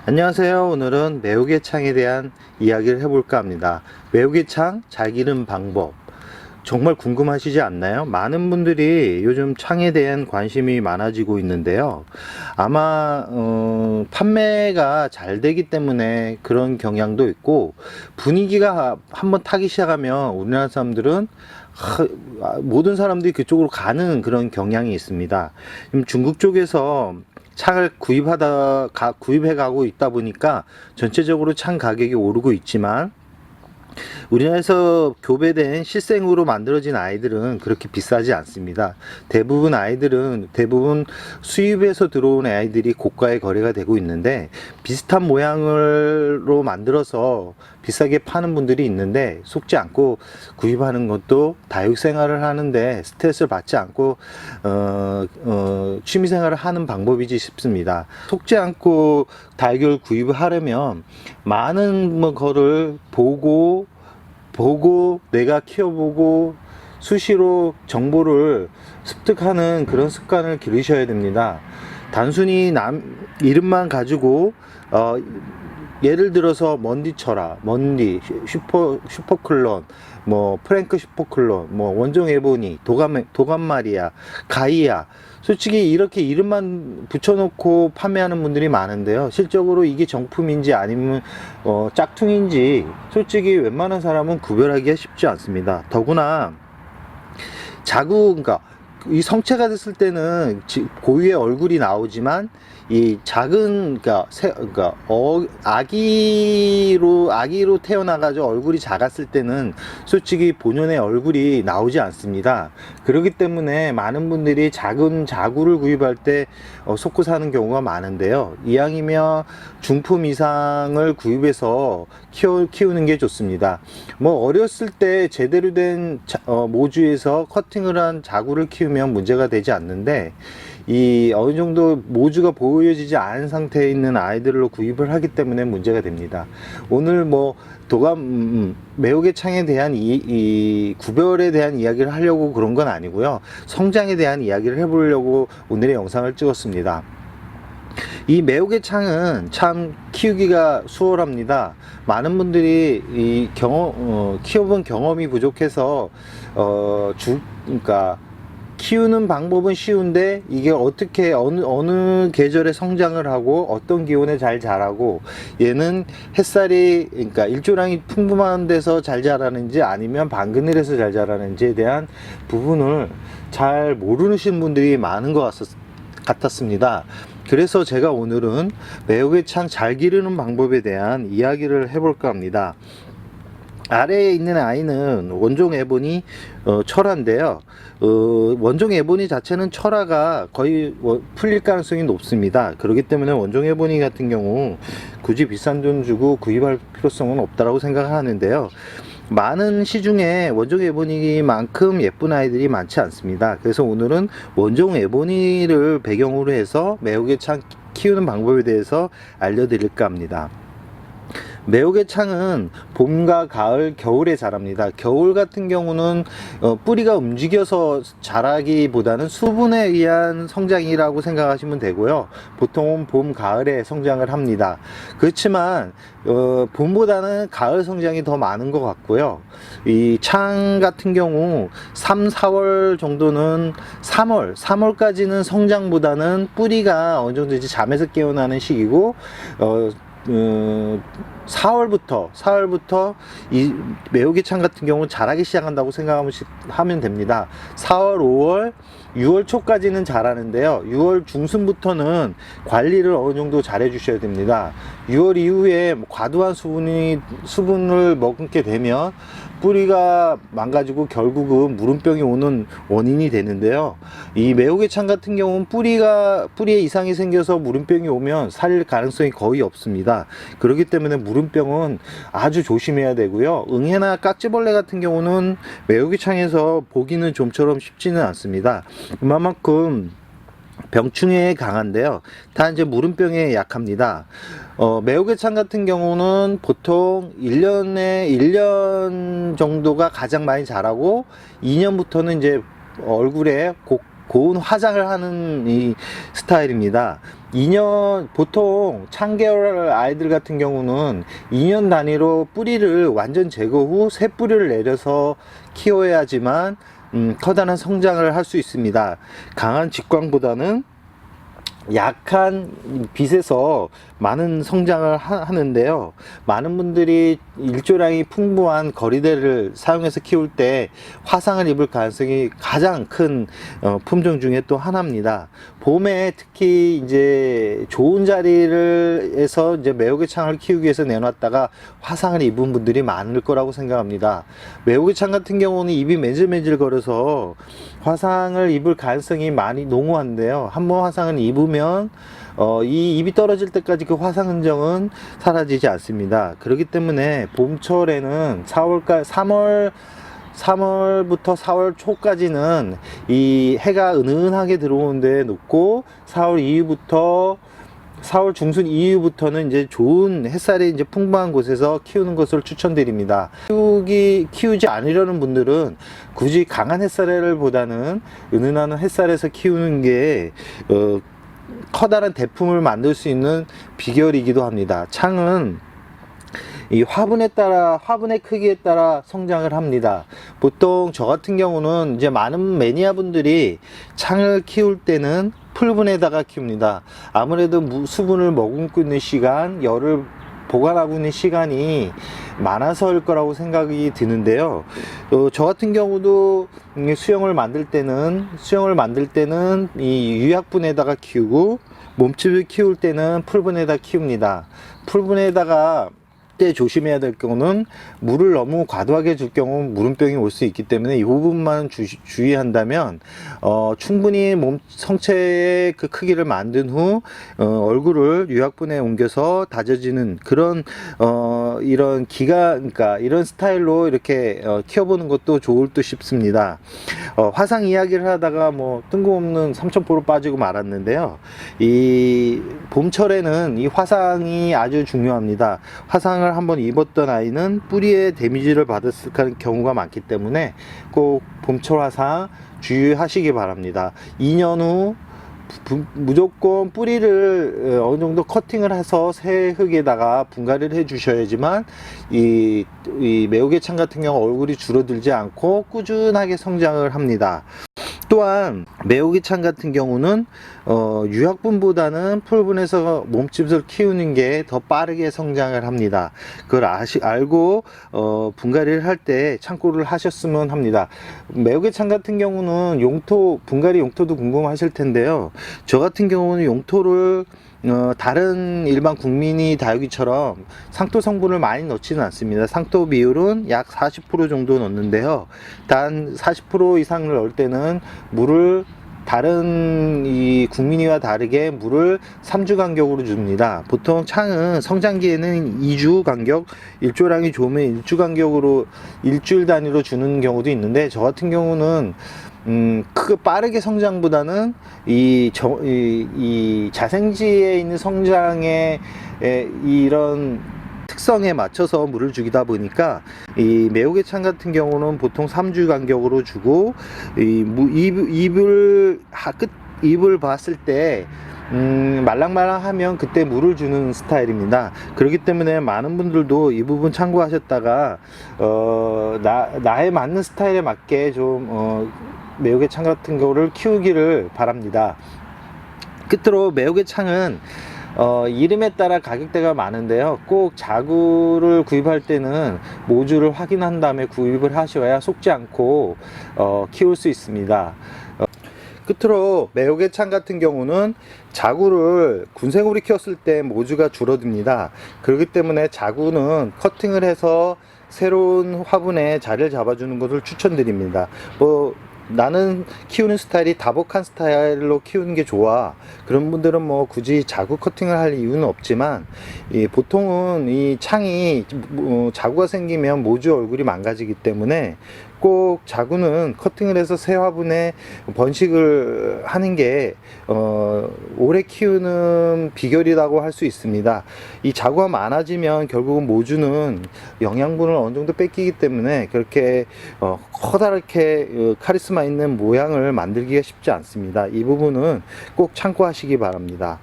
안녕하세요. 오늘은 매우개 창에 대한 이야기를 해볼까 합니다. 매우개 창 잘 기르는 방법 정말 궁금하시지 않나요? 많은 분들이 요즘 창에 대한 관심이 많아지고 있는데요. 아마 판매가 잘 되기 때문에 그런 경향도 있고, 분위기가 한번 타기 시작하면 우리나라 사람들은 모든 사람들이 그쪽으로 가는 그런 경향이 있습니다. 중국 쪽에서 창을 구입해 가고 있다 보니까 전체적으로 창 가격이 오르고 있지만, 우리나라에서 교배된 실생으로 만들어진 아이들은 그렇게 비싸지 않습니다. 대부분 수입에서 들어온 아이들이 고가의 거래가 되고 있는데, 비슷한 모양으로 만들어서 비싸게 파는 분들이 있는데, 속지 않고 구입하는 것도 다육생활을 하는데 스트레스를 받지 않고 취미생활을 하는 방법이지 싶습니다. 속지 않고 달걀 구입을 하려면 많은 거를 보고 내가 키워보고 수시로 정보를 습득하는 그런 습관을 기르셔야 됩니다. 단순히 이름만 가지고 예를 들어서 먼디, 슈퍼클론, 프랭크 슈퍼클론, 원종 에보니, 도감마리아, 가이아, 솔직히 이렇게 이름만 붙여놓고 판매하는 분들이 많은데요. 실적으로 이게 정품인지 아니면 짝퉁인지 솔직히 웬만한 사람은 구별하기가 쉽지 않습니다. 더구나 그러니까 이 성체가 됐을 때는 고유의 얼굴이 나오지만, 이 작은 아기로 태어나가지고 얼굴이 작았을 때는 솔직히 본연의 얼굴이 나오지 않습니다. 그렇기 때문에 많은 분들이 작은 자구를 구입할 때 속고 사는 경우가 많은데요. 이왕이면 중품 이상을 구입해서 키우는 게 좋습니다. 어렸을 때 제대로 된 모주에서 커팅을 한 자구를 키우면 문제가 되지 않는데, 이 어느 정도 모주가 보여지지 않은 상태에 있는 아이들로 구입을 하기 때문에 문제가 됩니다. 오늘 매우개 창에 대한 이 구별에 대한 이야기를 하려고 그런 건 아니고요. 성장에 대한 이야기를 해보려고 오늘의 영상을 찍었습니다. 이 매우개 창은 참 키우기가 수월합니다. 많은 분들이 키워본 경험이 부족해서 키우는 방법은 쉬운데, 이게 어떻게 어느 계절에 성장을 하고 어떤 기온에 잘 자라고, 얘는 햇살이 일조량이 풍부한 데서 잘 자라는지 아니면 반그늘에서 잘 자라는지에 대한 부분을 잘 모르시는 분들이 많은 것 같았습니다. 그래서 제가 오늘은 매우개 창 잘 기르는 방법에 대한 이야기를 해볼까 합니다. 아래에 있는 아이는 원종 에보니 철화인데요. 원종 에보니 자체는 철화가 거의 풀릴 가능성이 높습니다. 그렇기 때문에 원종 에보니 같은 경우 굳이 비싼 돈 주고 구입할 필요성은 없다고 생각하는데요. 많은 시중에 원종 에보니만큼 예쁜 아이들이 많지 않습니다. 그래서 오늘은 원종 에보니를 배경으로 해서 매우개 창 키우는 방법에 대해서 알려드릴까 합니다. 매우개 창은 봄과 가을, 겨울에 자랍니다. 겨울 같은 경우는 뿌리가 움직여서 자라기보다는 수분에 의한 성장이라고 생각하시면 되고요. 보통은 봄, 가을에 성장을 합니다. 그렇지만 봄보다는 가을 성장이 더 많은 것 같고요. 이 창 같은 경우 3, 4월 정도는 3월까지는 성장보다는 뿌리가 어느 정도 이제 잠에서 깨어나는 시기고, 4월부터 이 매우개 창 같은 경우는 자라기 시작한다고 생각하면 됩니다. 4월, 5월, 6월 초까지는 자라는데요. 6월 중순부터는 관리를 어느 정도 잘 해주셔야 됩니다. 6월 이후에 과도한 수분을 먹게 되면 뿌리가 망가지고 결국은 무름병이 오는 원인이 되는데요. 이 매우개 창 같은 경우는 뿌리에 이상이 생겨서 무름병이 오면 살릴 가능성이 거의 없습니다. 그렇기 때문에 무름병은 아주 조심해야 되고요. 응애나 깍지벌레 같은 경우는 매우개 창에서 보기는 좀처럼 쉽지는 않습니다. 그만큼 병충해에 강한데요. 다 이제 무름병에 약합니다. 매우개 창 같은 경우는 보통 1년 정도가 가장 많이 자라고, 2년부터는 이제 얼굴에 고운 화장을 하는 이 스타일입니다. 2년, 보통 창계열 아이들 같은 경우는 2년 단위로 뿌리를 완전 제거 후 새 뿌리를 내려서 키워야지만 커다란 성장을 할 수 있습니다. 강한 직광보다는 약한 빛에서 많은 성장을 하는데요. 많은 분들이 일조량이 풍부한 거리대를 사용해서 키울 때 화상을 입을 가능성이 가장 큰 품종 중에 또 하나입니다. 봄에 특히 이제 좋은 자리에서 이제 매우개창을 키우기 위해서 내놨다가 화상을 입은 분들이 많을 거라고 생각합니다. 매우개창 같은 경우는 입이 맨질맨질 거려서 화상을 입을 가능성이 많이 농후한데요. 한번 화상을 입으면 이 입이 떨어질 때까지 그 화상 흔적은 사라지지 않습니다. 그렇기 때문에 봄철에는 3월부터 4월 초까지는 이 해가 은은하게 들어오는데 놓고 4월 중순 이후부터는 이제 좋은 햇살이 이제 풍부한 곳에서 키우는 것을 추천드립니다. 키우지 않으려는 분들은 굳이 강한 햇살 보다는 은은한 햇살에서 키우는 게 커다란 대품을 만들 수 있는 비결이기도 합니다. 창은 이 화분의 크기에 따라 성장을 합니다. 보통 저 같은 경우는 이제 많은 매니아 분들이 창을 키울 때는 풀분에다가 키웁니다. 아무래도 수분을 머금고 있는 시간, 열을 보관하고 있는 시간이 많아서일 거라고 생각이 드는데요. 저 같은 경우도 수영을 만들 때는 이 유약분에다가 키우고, 몸집을 키울 때는 풀분에다 키웁니다. 풀분에다가 때 조심해야 될 경우는 물을 너무 과도하게 줄 경우 물음병이 올 수 있기 때문에 이 부분만 주의한다면 충분히 몸 성체의 그 크기를 만든 후 얼굴을 유약분에 옮겨서 다져지는 그런 그러니까 이런 스타일로 이렇게 키워보는 것도 좋을 듯 싶습니다. 화상 이야기를 하다가 뭐 뜬금없는 삼천포로 빠지고 말았는데요. 이 봄철에는 이 화상이 아주 중요합니다. 화상을 한번 입었던 아이는 뿌리에 데미지를 받았을 경우가 많기 때문에 꼭 봄철 화상 주의하시기 바랍니다. 2년 후 무조건 뿌리를 어느 정도 커팅을 해서 새 흙에다가 분갈이를 해 주셔야지만 이 매우개창 같은 경우 얼굴이 줄어들지 않고 꾸준하게 성장을 합니다. 또한 매우개창 같은 경우는 유약분보다는 풀분에서 몸집을 키우는 게 더 빠르게 성장을 합니다. 그걸 알고 분갈이를 할 때 참고를 하셨으면 합니다. 매우개창 같은 경우는 분갈이 용토도 궁금하실 텐데요. 저 같은 경우는 용토를 다른 일반 국민이 다육이처럼 상토 성분을 많이 넣지는 않습니다. 상토 비율은 약 40% 정도 넣는데요. 단 40% 이상을 넣을 때는 물을 다른 이 국민이와 다르게 물을 3주 간격으로 줍니다. 보통 창은 성장기에는 2주 간격, 일조량이 좋으면 1주 간격으로 일주일 단위로 주는 경우도 있는데, 저 같은 경우는 빠르게 성장보다는 이 자생지에 있는 성장의 이런 특성에 맞춰서 물을 주기다 보니까 이 매우개창 같은 경우는 보통 3주 간격으로 주고, 잎을 봤을 때 말랑말랑하면 그때 물을 주는 스타일입니다. 그렇기 때문에 많은 분들도 이 부분 참고하셨다가 나에 맞는 스타일에 맞게 좀 매우개창 같은 거를 키우기를 바랍니다. 끝으로 매우개창은 이름에 따라 가격대가 많은데요. 꼭 자구를 구입할 때는 모주를 확인한 다음에 구입을 하셔야 속지 않고 키울 수 있습니다. 끝으로 매우개창 같은 경우는 자구를 군생우리 키웠을 때 모주가 줄어듭니다. 그렇기 때문에 자구는 커팅을 해서 새로운 화분에 자리를 잡아주는 것을 추천드립니다. 나는 키우는 스타일이 다복한 스타일로 키우는 게 좋아, 그런 분들은 뭐 굳이 자구 커팅을 할 이유는 없지만, 보통은 이 창이 자구가 생기면 모주 얼굴이 망가지기 때문에 꼭 자구는 커팅을 해서 새 화분에 번식을 하는 게 오래 키우는 비결이라고 할 수 있습니다. 이 자구가 많아지면 결국은 모주는 영양분을 어느 정도 뺏기기 때문에 그렇게 커다랗게 카리스마 있는 모양을 만들기가 쉽지 않습니다. 이 부분은 꼭 참고하시기 바랍니다.